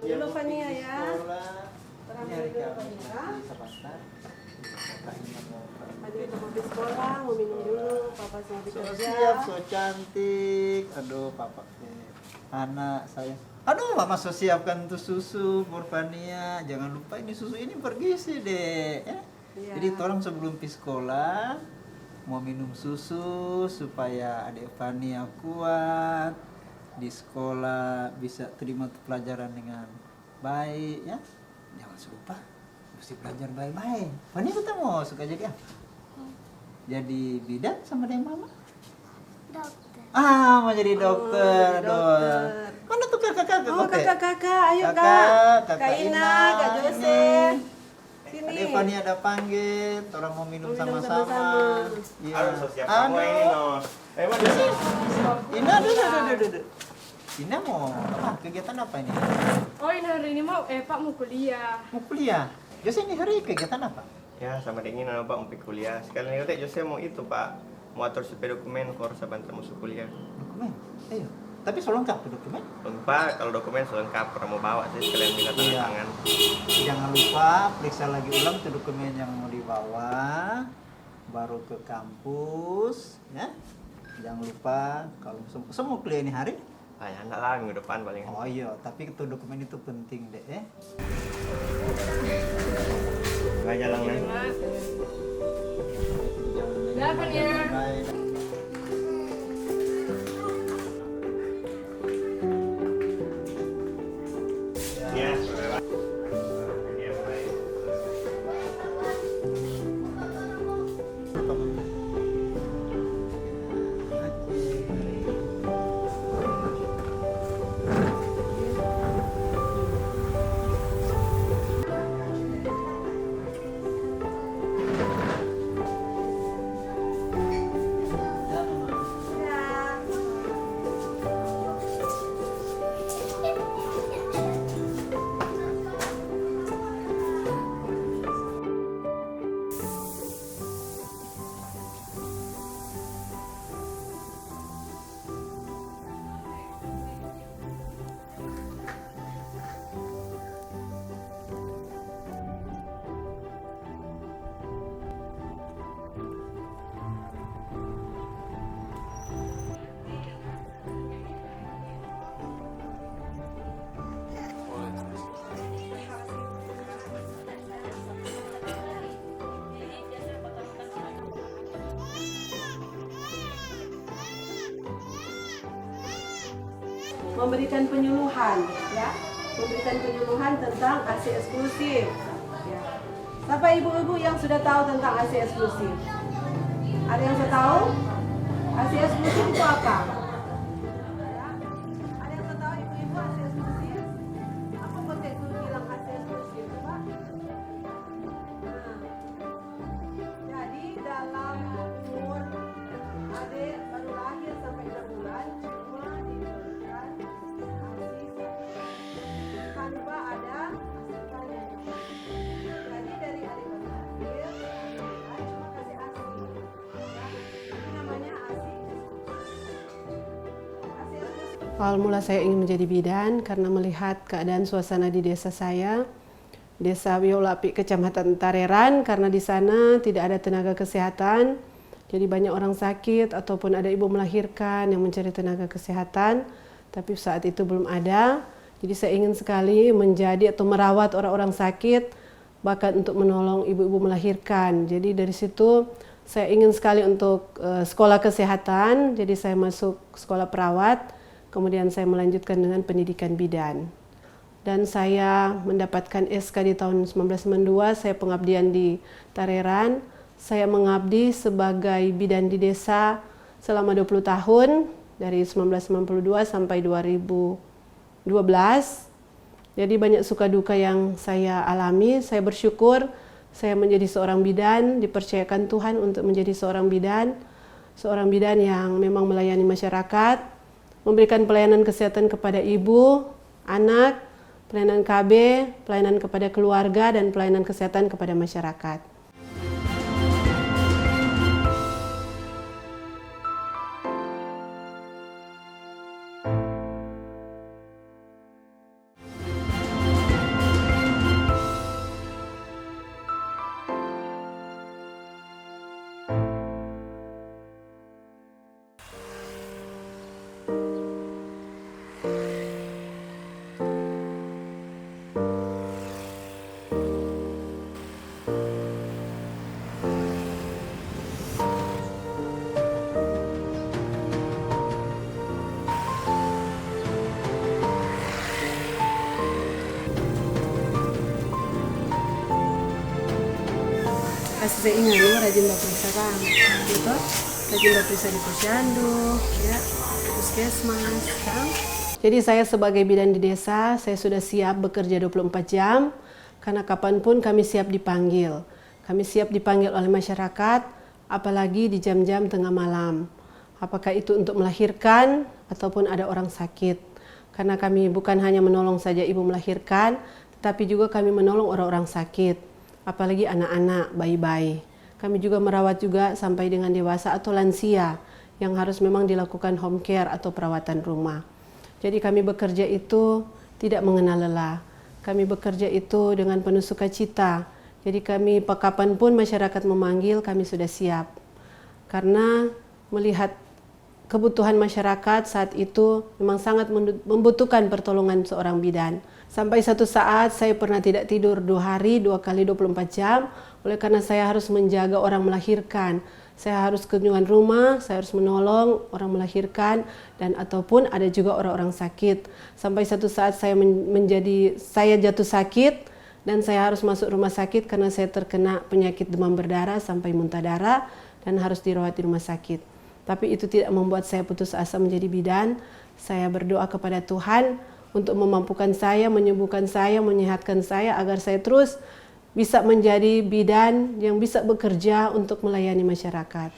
dulu Fania ya. Ini hari Kamis nanti sebentar. Fania mau di sekolah, mau minum dulu, papa sama So bekerja. siap, so cantik. Aduh, papa anak saya. Aduh, mama so siapkan tuh susu buat Fania. Jangan lupa ini susu ini bergizi deh. Ya. Iya. Jadi tolong sebelum pergi sekolah mau minum susu supaya adik Fania kuat di sekolah, bisa terima pelajaran dengan baik ya. Jangan lupa mesti belajar baik-baik. Fania ketemu suka jadi apa? Jadi bidan sama dengan mama? Dokter. Ah, mau jadi dokter. dokter. Mana tuh kakak-kakak? Oh, Oke. kakak-kakak, ayo Kakak Kak Ina, Kak Jose. Sini. Adik Fania ada panggil, orang mau minum Mau minum sama-sama. sama-sama. Iya. Harus siap semua ini no. Mana sih? Ina, duduk. Ina mau apa? Kegiatan apa ini? Oh ini hari ini mau Pak mau kuliah. Mau kuliah. Jose ini hari kegiatan apa? Ya sama dingin Pak mau pergi kuliah. Sekalian itu Jose mau itu Pak. Mau atur supaya dokumen korsa bantu masuk kuliah. Dokumen. Ayo. Tapi selalu lengkap tuh dokumen. Pak kalau dokumen sudah lengkap pernah mau bawa sih sekalian minta tanda Iya. tangan. Jangan lupa periksa lagi ulang tuh dokumen yang mau dibawa. Baru ke kampus, ya. Jangan lupa kalau semua kuliah ini hari. Ah ya enggak lah minggu depan paling. Oh iya, tapi itu dokumen itu penting deh, ya. Enggak jalan kan? Dah Fania. Baik. Ya. Memberikan penyuluhan, ya, memberikan penyuluhan tentang ASI eksklusif. Ya. Siapa ibu-ibu yang sudah tahu tentang ASI eksklusif? Ada yang sudah tahu? ASI eksklusif itu apa? Ya. Ada yang sudah tahu ibu-ibu ASI eksklusif? Apa konteks dulu bilang ASI eksklusif, Pak? Nah, jadi dalam umur adik baru lahir sampai 6 bulan cuma diberikan ASI tanpa ada asupannya. Jadi dari adik baru lahir cuma kasih ASI. Ya, itu namanya ASI. ASI eksklusif. Awal mula saya ingin menjadi bidan karena melihat keadaan suasana di desa saya. Desa Wiolapi, Kecamatan Tareran, karena di sana tidak ada tenaga kesehatan. Jadi banyak orang sakit ataupun ada ibu melahirkan yang mencari tenaga kesehatan, tapi saat itu belum ada. Jadi saya ingin sekali menjadi atau merawat orang-orang sakit, bahkan untuk menolong ibu-ibu melahirkan. Jadi dari situ saya ingin sekali untuk sekolah kesehatan, jadi saya masuk sekolah perawat, kemudian saya melanjutkan dengan pendidikan bidan. Dan saya mendapatkan SK di tahun 1992, saya pengabdian di Tareran. Saya mengabdi sebagai bidan di desa selama 20 tahun, dari 1992 sampai 2012. Jadi banyak suka duka yang saya alami. Saya bersyukur saya menjadi seorang bidan, dipercayakan Tuhan untuk menjadi seorang bidan yang memang melayani masyarakat, memberikan pelayanan kesehatan kepada ibu, anak, pelayanan KB, pelayanan kepada keluarga, dan pelayanan kesehatan kepada masyarakat. Kasih saya ingat lo rajin periksa bang, gitu. Rajin periksa di posyandu, ya, puskesmas, kan. Jadi saya sebagai bidan di desa, saya sudah siap bekerja 24 jam, karena kapanpun kami siap dipanggil. Kami siap dipanggil oleh masyarakat, apalagi di jam-jam tengah malam. Apakah itu untuk melahirkan, ataupun ada orang sakit. Karena kami bukan hanya menolong saja ibu melahirkan, tetapi juga kami menolong orang-orang sakit. Apalagi anak-anak, bayi-bayi. Kami juga merawat juga sampai dengan dewasa atau lansia, yang harus memang dilakukan home care atau perawatan rumah. Jadi kami bekerja itu tidak mengenal lelah. Kami bekerja itu dengan penuh sukacita. Jadi kami kapanpun masyarakat memanggil, kami sudah siap. Karena melihat kebutuhan masyarakat saat itu memang sangat membutuhkan pertolongan seorang bidan. Sampai satu saat saya pernah tidak tidur 2 hari, 2 kali 24 jam. Oleh karena saya harus menjaga orang melahirkan. Saya harus kunjungan rumah, saya harus menolong orang melahirkan, dan ataupun ada juga orang-orang sakit. Sampai satu saat saya jatuh sakit, dan saya harus masuk rumah sakit karena saya terkena penyakit demam berdarah sampai muntah darah, dan harus dirawat di rumah sakit. Tapi itu tidak membuat saya putus asa menjadi bidan. Saya berdoa kepada Tuhan untuk memampukan saya, menyembuhkan saya, menyehatkan saya, agar saya terus bisa menjadi bidan yang bisa bekerja untuk melayani masyarakat.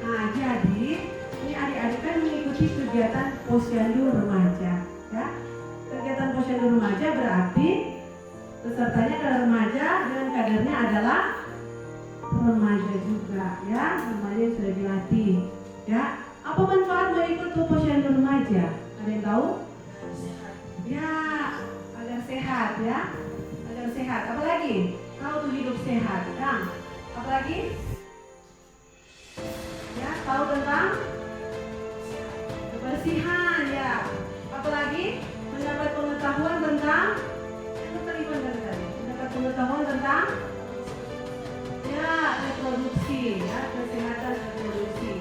Nah, jadi ini adik-adik kan mengikuti kegiatan posyandu remaja, ya. Kegiatan posyandu remaja berarti pesertanya adalah remaja dan kadernya adalah remaja juga, ya. Remaja yang sudah dilatih, ya. Apa manfaat mengikut posyandu remaja? Ada yang tahu? Ya, agar sehat, ya. Agar sehat. Apalagi? Tahu tuh hidup sehat, kan? Apalagi? Ya, tahu tentang kebersihan, ya. Apalagi mendapat pengetahuan tentang mendapat pengetahuan tentang ya reproduksi, ya, kesehatan reproduksi.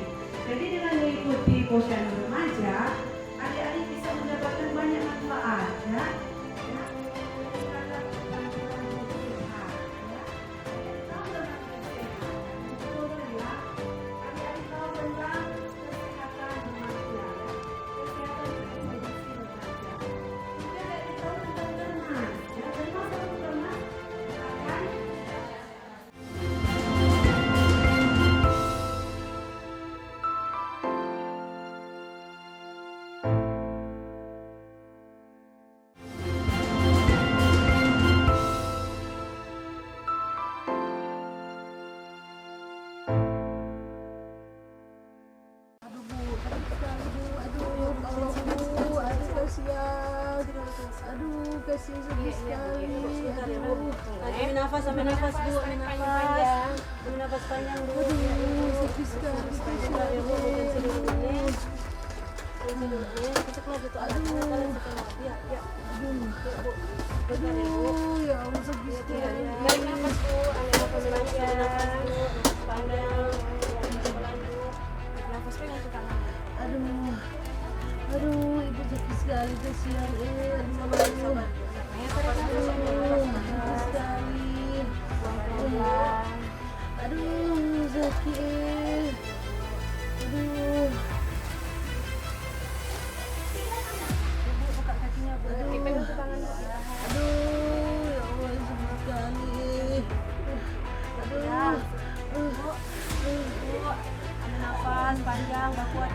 Jadi dengan mengikuti posyandu remaja, adik-adik bisa mendapatkan banyak manfaat, ya. Aduh, kasihan sekali. Ambil nafas, ambil nafas Bu, ambil nafas. Ambil nafas panjang Bu. Aduh, sakit sekali. Aduh, ya Allah, sakit sekali. Ambil nafas Bu, ambil nafas panjang. Panjang. Nafas pegang ke tangan. Aduh, ibu sakit sekali, kasihan. Aduh, sakit sekali. Aduh, sakit. Aduh. Aduh, ya Allah, sakit sekali. Aduh. Ambil nafas panjang, gak kuat.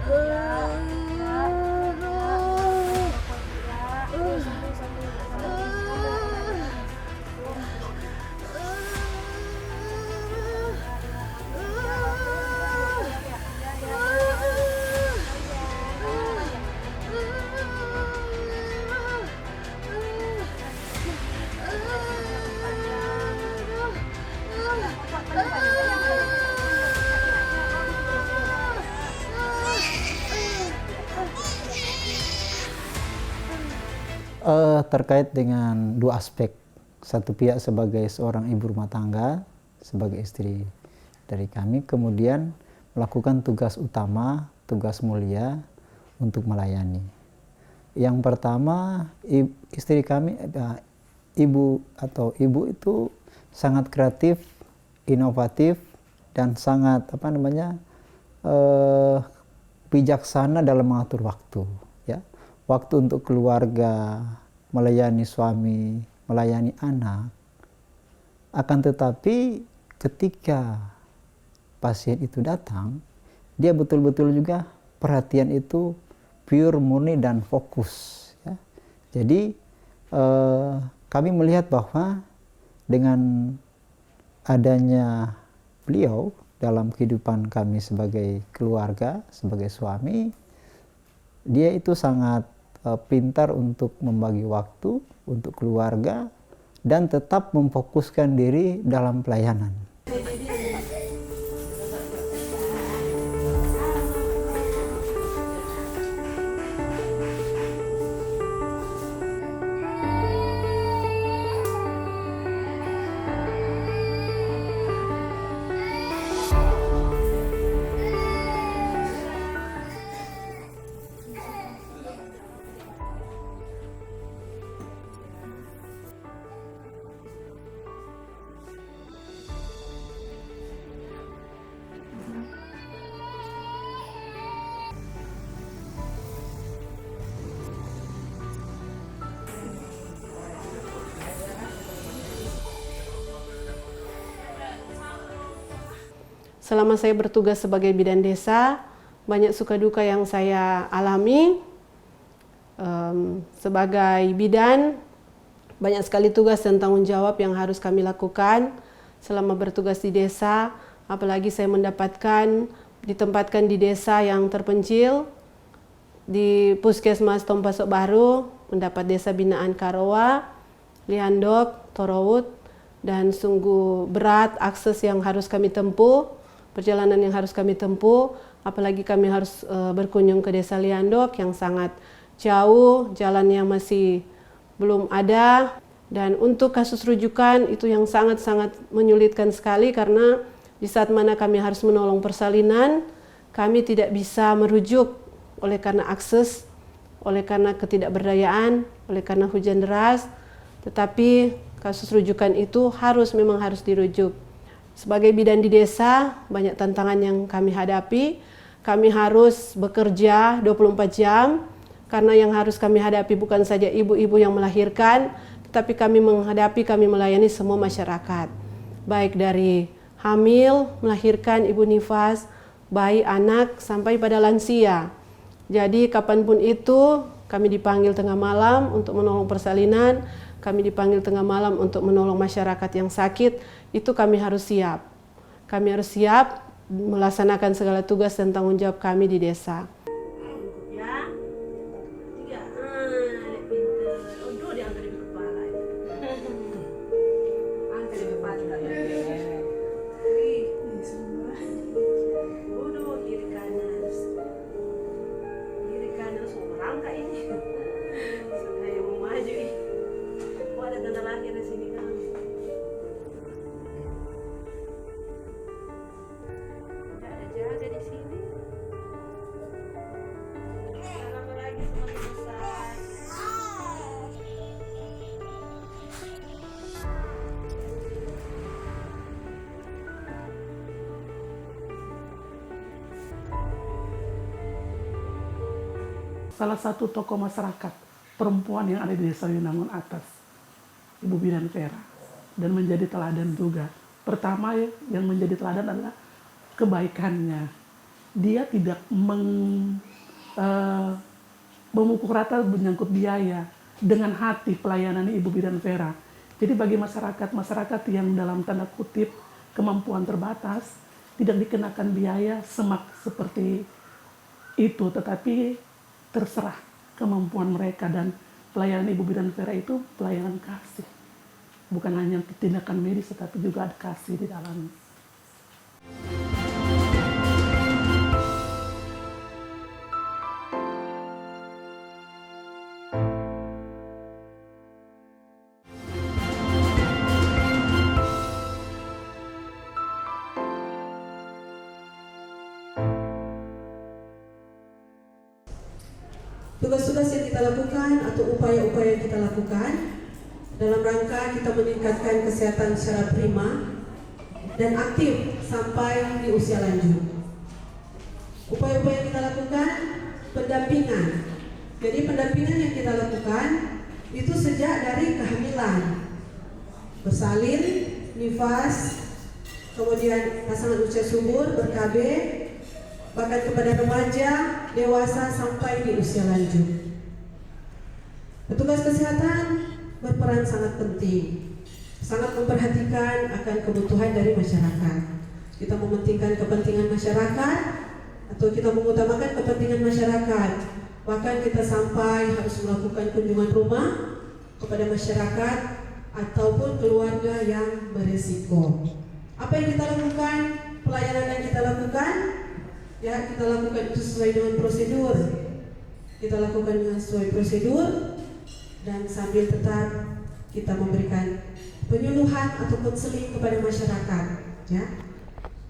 terkait dengan dua aspek. Satu pihak sebagai seorang ibu rumah tangga, sebagai istri dari kami, kemudian melakukan tugas utama, tugas mulia untuk melayani. Yang pertama, istri kami, ibu itu sangat kreatif, inovatif, dan sangat bijaksana dalam mengatur waktu. Ya, waktu untuk keluarga, melayani suami, melayani anak. Akan tetapi ketika pasien itu datang, dia betul-betul juga perhatian itu pure, murni, dan fokus. Ya. Jadi kami melihat bahwa dengan adanya beliau dalam kehidupan kami sebagai keluarga, sebagai suami, dia itu sangat pintar untuk membagi waktu untuk keluarga dan tetap memfokuskan diri dalam pelayanan. Selama saya bertugas sebagai bidan desa, banyak suka duka yang saya alami. Sebagai bidan, banyak sekali tugas dan tanggung jawab yang harus kami lakukan selama bertugas di desa. Apalagi saya ditempatkan di desa yang terpencil, di Puskesmas Tompasok Baru, mendapat desa binaan Karowa, Liandok, Torout, dan sungguh berat akses yang harus kami tempuh. Perjalanan yang harus kami tempuh, apalagi kami harus berkunjung ke desa Liandok yang sangat jauh, jalan yang masih belum ada. Dan untuk kasus rujukan itu yang sangat-sangat menyulitkan sekali, karena di saat mana kami harus menolong persalinan, kami tidak bisa merujuk oleh karena akses, oleh karena ketidakberdayaan, oleh karena hujan deras. Tetapi kasus rujukan itu memang harus dirujuk. Sebagai bidan di desa, banyak tantangan yang kami hadapi. Kami harus bekerja 24 jam, karena yang harus kami hadapi bukan saja ibu-ibu yang melahirkan, tetapi kami melayani semua masyarakat. Baik dari hamil, melahirkan, ibu nifas, bayi, anak, sampai pada lansia. Jadi kapanpun itu, kami dipanggil tengah malam untuk menolong persalinan, kami dipanggil tengah malam untuk menolong masyarakat yang sakit, itu kami harus siap. Kami harus siap melaksanakan segala tugas dan tanggung jawab kami di desa. Salah satu tokoh masyarakat perempuan yang ada di Desa Winangun Atas, Ibu Bidan Vera, dan menjadi teladan juga. Pertama yang menjadi teladan adalah kebaikannya. Dia tidak memukul rata menyangkut biaya dengan hati pelayanan Ibu Bidan Vera. Jadi bagi masyarakat yang dalam tanda kutip kemampuan terbatas, tidak dikenakan biaya seperti itu, tetapi terserah kemampuan mereka, dan pelayanan Ibu Bidan Vera itu pelayanan kasih. Bukan hanya tindakan medis, tetapi juga ada kasih di dalamnya. Tugas-tugas yang kita lakukan atau upaya-upaya yang kita lakukan dalam rangka kita meningkatkan kesehatan secara prima dan aktif sampai di usia lanjut. Upaya-upaya yang kita lakukan, pendampingan. Jadi pendampingan yang kita lakukan itu sejak dari kehamilan, bersalin, nifas, kemudian pasangan usia subur, ber-KB, bahkan kepada remaja, dewasa sampai di usia lanjut. Petugas kesehatan berperan sangat penting, sangat memperhatikan akan kebutuhan dari masyarakat. Kita mementingkan kepentingan masyarakat atau kita mengutamakan kepentingan masyarakat. Bahkan kita sampai harus melakukan kunjungan rumah kepada masyarakat ataupun keluarga yang berisiko. Apa yang kita lakukan? Pelayanan yang kita lakukan, ya kita lakukan itu sesuai dengan prosedur. Kita lakukan dengan sesuai prosedur dan sambil tetap kita memberikan penyuluhan atau konseling kepada masyarakat, ya.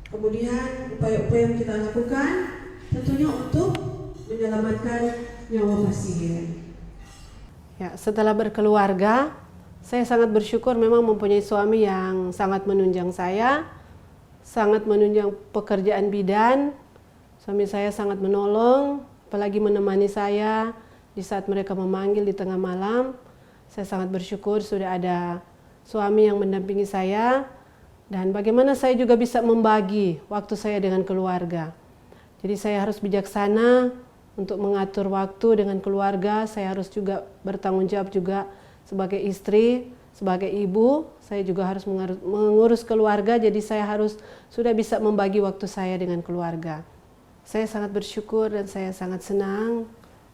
Kemudian upaya-upaya yang kita lakukan tentunya untuk menyelamatkan nyawa pasien. Ya, setelah berkeluarga, saya sangat bersyukur memang mempunyai suami yang sangat menunjang saya, sangat menunjang pekerjaan bidan. Suami saya sangat menolong, apalagi menemani saya di saat mereka memanggil di tengah malam. Saya sangat bersyukur sudah ada suami yang mendampingi saya, dan bagaimana saya juga bisa membagi waktu saya dengan keluarga. Jadi saya harus bijaksana untuk mengatur waktu dengan keluarga. Saya harus juga bertanggung jawab juga sebagai istri, sebagai ibu. Saya juga harus mengurus keluarga, jadi saya harus sudah bisa membagi waktu saya dengan keluarga. Saya sangat bersyukur dan saya sangat senang.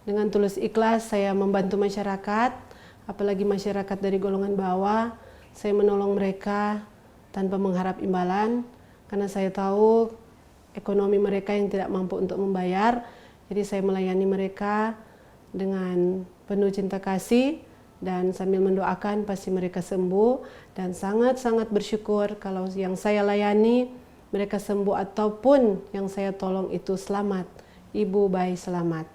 Dengan tulus ikhlas saya membantu masyarakat, apalagi masyarakat dari golongan bawah. Saya menolong mereka tanpa mengharap imbalan, karena saya tahu ekonomi mereka yang tidak mampu untuk membayar. Jadi saya melayani mereka dengan penuh cinta kasih dan sambil mendoakan pasti mereka sembuh, dan sangat-sangat bersyukur kalau yang saya layani mereka sembuh ataupun yang saya tolong itu selamat, ibu bayi selamat.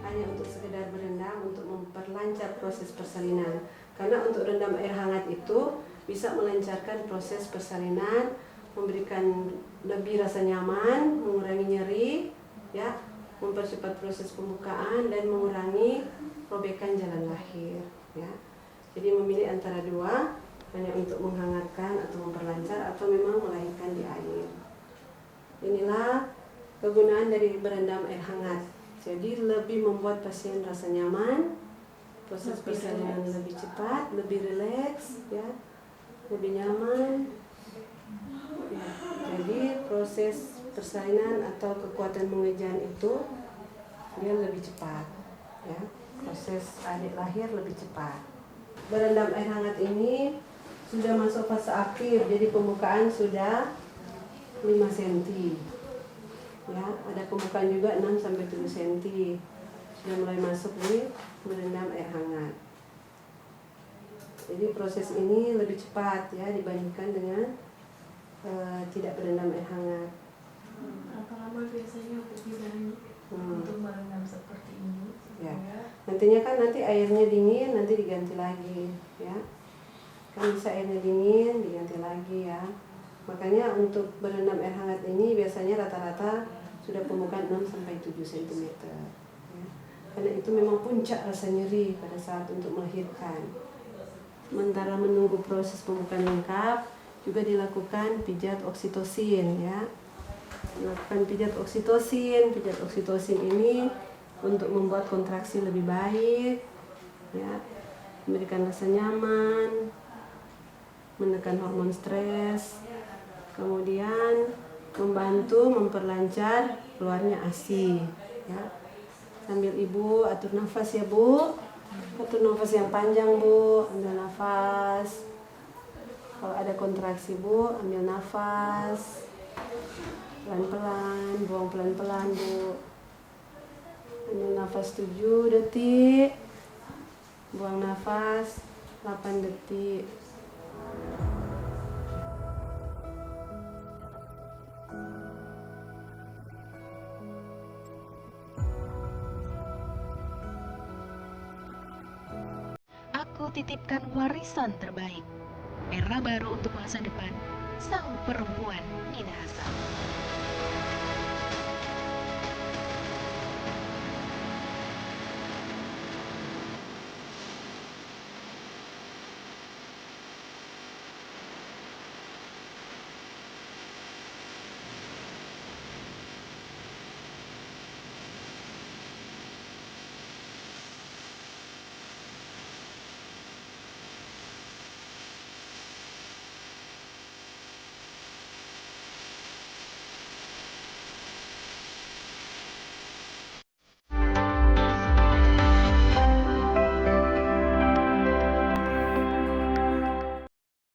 Hanya untuk sekedar berendam untuk memperlancar proses persalinan. Karena untuk rendam air hangat itu bisa melancarkan proses persalinan, memberikan lebih rasa nyaman, mengurangi nyeri, ya, mempercepat proses pembukaan dan mengurangi robekan jalan lahir, ya. Jadi memilih antara dua, hanya untuk menghangatkan atau memperlancar atau memang melahirkan di air. Inilah kegunaan dari berendam air hangat. Jadi lebih membuat pasien rasa nyaman, proses persalinan lebih cepat, lebih rileks, ya, lebih nyaman. Ya, jadi proses persalinan atau kekuatan mengejaan itu dia lebih cepat, ya. Proses adik lahir lebih cepat. Berendam air hangat ini sudah masuk fase aktif, jadi pembukaan sudah 5 cm. Ya, ada pembukaan juga 6-7 cm. Sudah mulai masuk di berendam air hangat. Jadi proses ini lebih cepat, ya, dibandingkan dengan tidak berendam air hangat. Berapa lama biasanya untuk merendam seperti ini? Ya, nantinya kan nanti airnya dingin, nanti diganti lagi, ya. Kan bisa airnya dingin, diganti lagi, ya. Makanya untuk berendam air hangat ini biasanya rata-rata sudah pembukaan 6-7 cm. Ya. Karena itu memang puncak rasa nyeri pada saat untuk melahirkan. Sementara menunggu proses pembukaan lengkap, juga dilakukan pijat oksitosin, ya. Dilakukan pijat oksitosin. Pijat oksitosin ini untuk membuat kontraksi lebih baik, ya, memberikan rasa nyaman, menekan hormon stres, kemudian membantu memperlancar keluarnya ASI, ya. Sambil ibu atur nafas ya bu. Atur nafas yang panjang bu. Ambil nafas. Kalau ada kontraksi bu, ambil nafas. Pelan-pelan, buang pelan-pelan bu. Ambil nafas 7 detik. Buang nafas 8 detik. Aku titipkan warisan terbaik. Era baru untuk masa depan sang perempuan Minahasa.